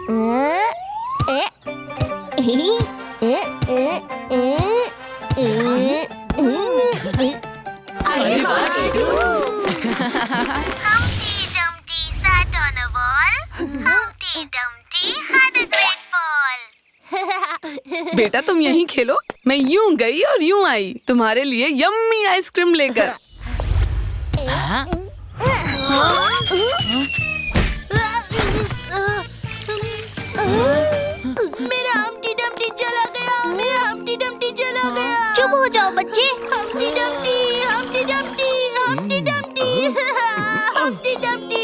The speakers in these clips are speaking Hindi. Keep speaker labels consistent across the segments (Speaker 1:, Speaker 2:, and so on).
Speaker 1: Humpty Dumpty sat on a wall. Humpty Dumpty had a great fall.
Speaker 2: बेटा तुम यहीं खेलो, मैं यूं गई और यूं आई तुम्हारे लिए यम्मी आइसक्रीम लेकर।
Speaker 1: मेरा हम्टी डम्टी चला गया, मेरा हम्टी डम्टी चला गया। चुप हो जाओ बच्चे। Humpty Dumpty, Humpty Dumpty, Humpty Dumpty, Humpty Dumpty.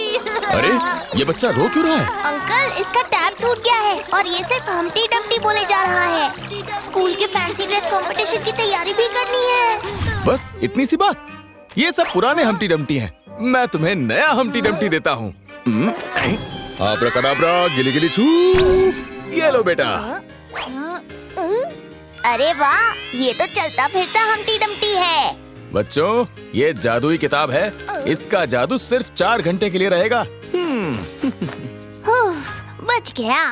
Speaker 3: अरे ये बच्चा रो क्यों रहा है?
Speaker 1: अंकल, इसका टैब टूट गया है और ये सिर्फ हम्टी डम्टी बोले जा रहा है। स्कूल के फैंसी ड्रेस कंपटीशन की तैयारी भी करनी है।
Speaker 3: बस इतनी सी बात? ये सब पुराने हम्टी डम्टी हैं। मैं तुम्हें नया हम्टी डम्टी देता हूँ। आब्राकडाब्रा, गिली गिली छू, ये लो बेटा।
Speaker 1: अरे वाह, ये तो चलता फिरता हम्टी डम्टी है।
Speaker 3: बच्चों, ये जादुई किताब है। इसका जादू सिर्फ 4 घंटे के लिए रहेगा।
Speaker 1: बच गया।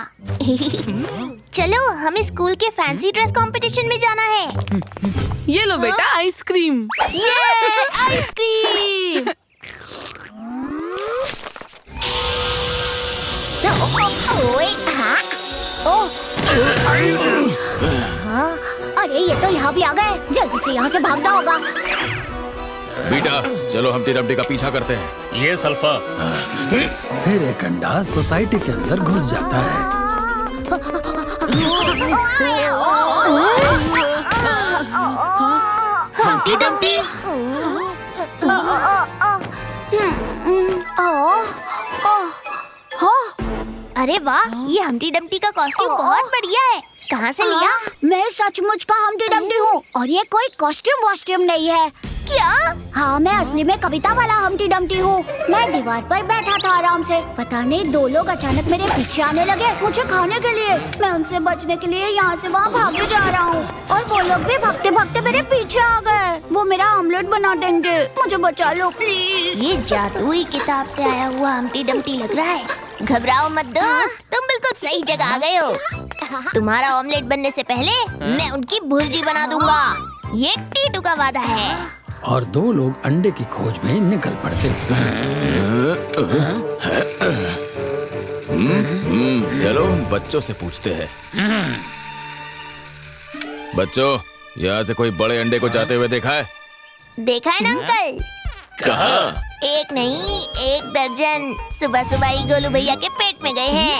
Speaker 1: चलो, हमें स्कूल के फैंसी ड्रेस कंपटीशन में जाना है।
Speaker 2: ये लो बेटा आइसक्रीम।
Speaker 1: ये आइसक्रीम। ओए, हाँ? ओह, हाँ, अरे ये तो यहाँ भी आ गए। जल्दी से यहाँ से भागना होगा।
Speaker 3: बेटा चलो हम्टी डम्टी का पीछा करते हैं।
Speaker 4: ये सल्फा।
Speaker 5: फिर एक अंडा सोसाइटी के अंदर घुस जाता है।
Speaker 1: Humpty Dumpty. अरे वाह, ये हम्टी डम्टी का कॉस्ट्यूम बहुत बढ़िया है। कहाँ से लिया? मैं सचमुच का हम्टी डम्टी हूँ और ये कोई कॉस्ट्यूम वॉस्ट्यूम नहीं है। क्या? हाँ, मैं असली में कविता वाला हम्टी डम्टी हूँ। मैं दीवार पर बैठा था आराम से। पता नहीं 2 लोग अचानक मेरे पीछे आने लगे मुझे खाने के लिए। मैं उनसे बचने के लिए यहाँ से वहाँ भागे जा रहा हूँ और वो लोग भी भागते भागते मेरे पीछे आ गए। वो मेरा ऑमलेट बना देंगे। मुझे बचा लो प्लीज। ये जादुई किताब से आया हुआ हम्टी डम्टी लग रहा है। घबराओ मत दोस्त, तुम बिल्कुल सही जगह आ गए हो। तुम्हारा ऑमलेट बनने से पहले मैं उनकी भुर्जी बना दूंगा। ये टीटू का वादा है।
Speaker 5: और 2 लोग अंडे की खोज में निकल पड़ते हैं।
Speaker 3: चलो बच्चों से पूछते हैं। बच्चों, यहाँ से कोई बड़े अंडे को जाते हुए देखा है?
Speaker 1: देखा है ना अंकल?
Speaker 3: कहाँ?
Speaker 1: एक नहीं, 1 दर्जन। सुबह सुबह ही गोलू भैया के पेट में गए हैं।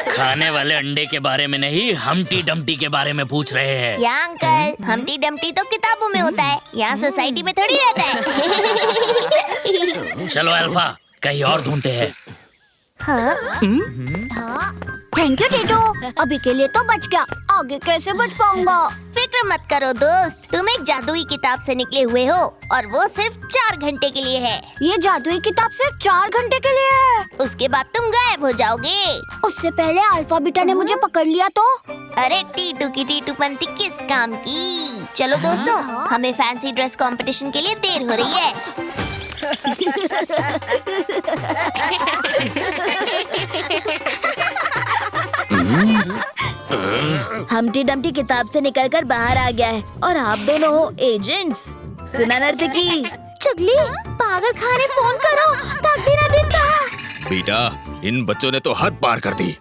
Speaker 4: खाने वाले अंडे के बारे में नहीं, हम्टी डम्टी के बारे में पूछ रहे हैं।
Speaker 1: क्या अंकल, हम्टी डम्टी तो किताबों में होता है, यहाँ सोसाइटी में थोड़ी रहता है।
Speaker 4: चलो अल्फा, कहीं और ढूंढते हैं।
Speaker 1: हाँ? थैंक यू टीटू, अभी के लिए तो बच गया। आगे कैसे बच पाऊंगा? फिक्र मत करो दोस्त, तुम एक जादुई किताब से निकले हुए हो और वो सिर्फ 4 घंटे के लिए है। ये जादुई किताब सिर्फ 4 घंटे के लिए है? उसके बाद तुम गायब हो जाओगे। उससे पहले अल्फा बीटा ने मुझे पकड़ लिया तो? अरे टीटू की टीटूपंती किस काम की। चलो दोस्तों, हमें फैंसी ड्रेस कंपटीशन के लिए देर हो रही है।
Speaker 6: हम्टी डम्टी किताब से निकलकर बाहर आ गया है और आप दोनों हो एजेंट्स। सुना नर्तकी?
Speaker 1: चुगली, पागल खाने फोन करो, तकदीर ना दिन था।
Speaker 3: बेटा, इन बच्चों ने तो हद पार कर दी।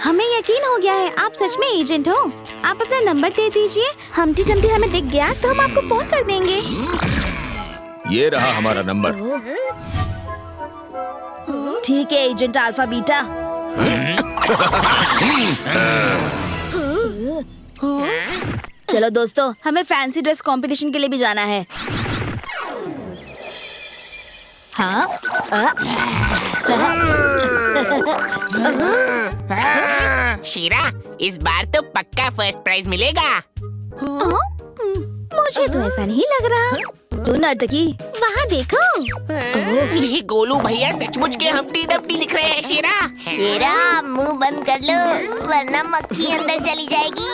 Speaker 6: हमें यकीन हो गया है आप सच में एजेंट हो। आप अपना नंबर दे दीजिए, हम्टी डम्टी हमें दिख गया तो हम आपको फोन कर देंगे।
Speaker 3: ये रहा हमारा नंबर।
Speaker 6: ठीक है एजेंट अल्फा बीटा। चलो दोस्तों, हमें फैंसी ड्रेस कंपटीशन के लिए भी जाना है। हाँ?
Speaker 7: शीरा, इस बार तो पक्का फर्स्ट प्राइज मिलेगा।
Speaker 6: मुझे तो ऐसा नहीं लग रहा। तू नर्तकी वहाँ देखो।
Speaker 7: ये गोलू भैया सचमुच के हम्टी डम्टी दिख रहे हैं शीरा।
Speaker 1: शेरा मुंह बंद कर लो वरना मक्खी अंदर चली जाएगी।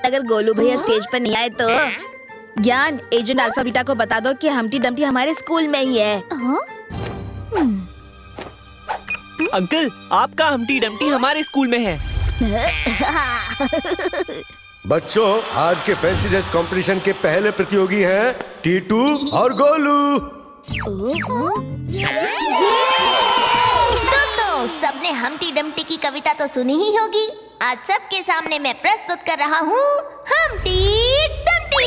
Speaker 6: अगर गोलू भैया स्टेज पर नहीं आए तो ज्ञान एजेंट अल्फा बीटा को बता दो कि हम्टी डम्टी हमारे स्कूल में ही है।
Speaker 8: अंकल, आपका हम्टी डम्टी हमारे स्कूल में है।
Speaker 9: बच्चों, आज के फैंसी ड्रेस कंपटीशन के पहले प्रतियोगी हैं टीटू और गोलू।
Speaker 1: दोस्तों, सबने हम्टी डम्टी की कविता तो सुनी ही होगी। आज सबके सामने मैं प्रस्तुत कर रहा हूँ Humpty Dumpty.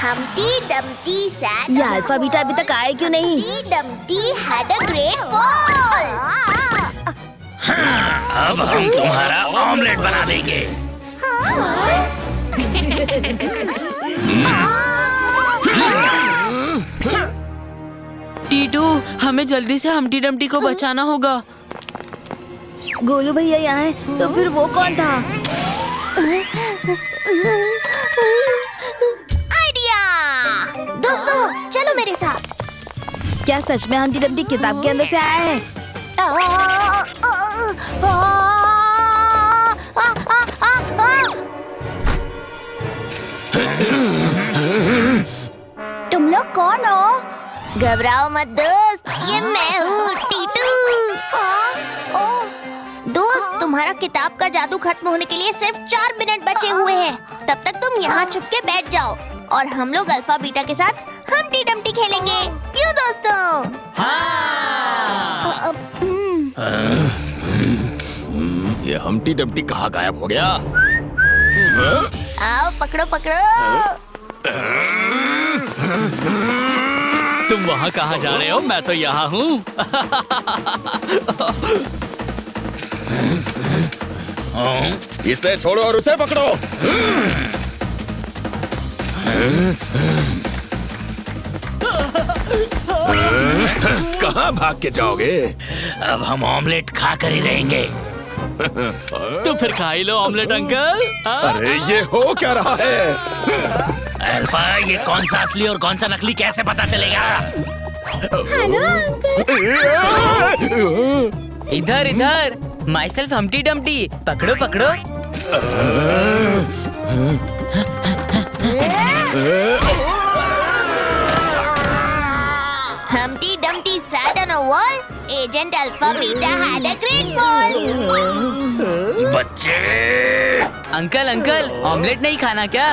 Speaker 1: Humpty Dumpty sat.
Speaker 6: ये अल्फा बीटा अभी तक आए क्यों नहीं?
Speaker 1: Humpty Dumpty had a great fall.
Speaker 4: अब हम तुम्हारा ऑमलेट बना देंगे।
Speaker 2: टीटू, हमें जल्दी से हम्टी डम्टी को बचाना होगा।
Speaker 6: गोलू भैया यहाँ है तो फिर वो कौन था?
Speaker 1: आइडिया! दोस्तों, चलो मेरे साथ।
Speaker 6: क्या सच में हम्टी डम्टी किताब के अंदर से आया है?
Speaker 1: तुम लोग कौन हो? घबराओ मत दोस्त, ये मैं हूँ टीटू। दोस्त, तुम्हारा किताब का जादू खत्म होने के लिए सिर्फ 4 मिनट बचे हुए हैं। तब तक तुम यहाँ छुप के बैठ जाओ और हम लोग अल्फा बीटा के साथ हम्टी डम्टी खेलेंगे। क्यों दोस्तों?
Speaker 3: ये हम्टी डम्टी कहाँ गायब हो गया?
Speaker 1: आओ पकड़ो पकड़ो।
Speaker 4: तुम वहाँ कहाँ जा रहे हो? मैं तो यहाँ हूँ।
Speaker 3: इसे छोड़ो और उसे पकड़ो। कहाँ भाग के जाओगे?
Speaker 4: अब हम ऑमलेट खा कर ही रहेंगे। तो फिर खा ही लो ऑमलेट अंकल।
Speaker 3: अरे ये हो क्या रहा है?
Speaker 4: अल्फा, ये कौन सा असली और कौन सा नकली कैसे पता चलेगा?
Speaker 2: इधर इधर, माई सेल्फ हम्टी डम्टी, पकड़ो पकड़ो।
Speaker 1: Humpty Dumpty sat on a wall. Agent Alpha Beta had a great fall.
Speaker 4: बच्चे,
Speaker 2: अंकल अंकल, ऑमलेट नहीं खाना क्या?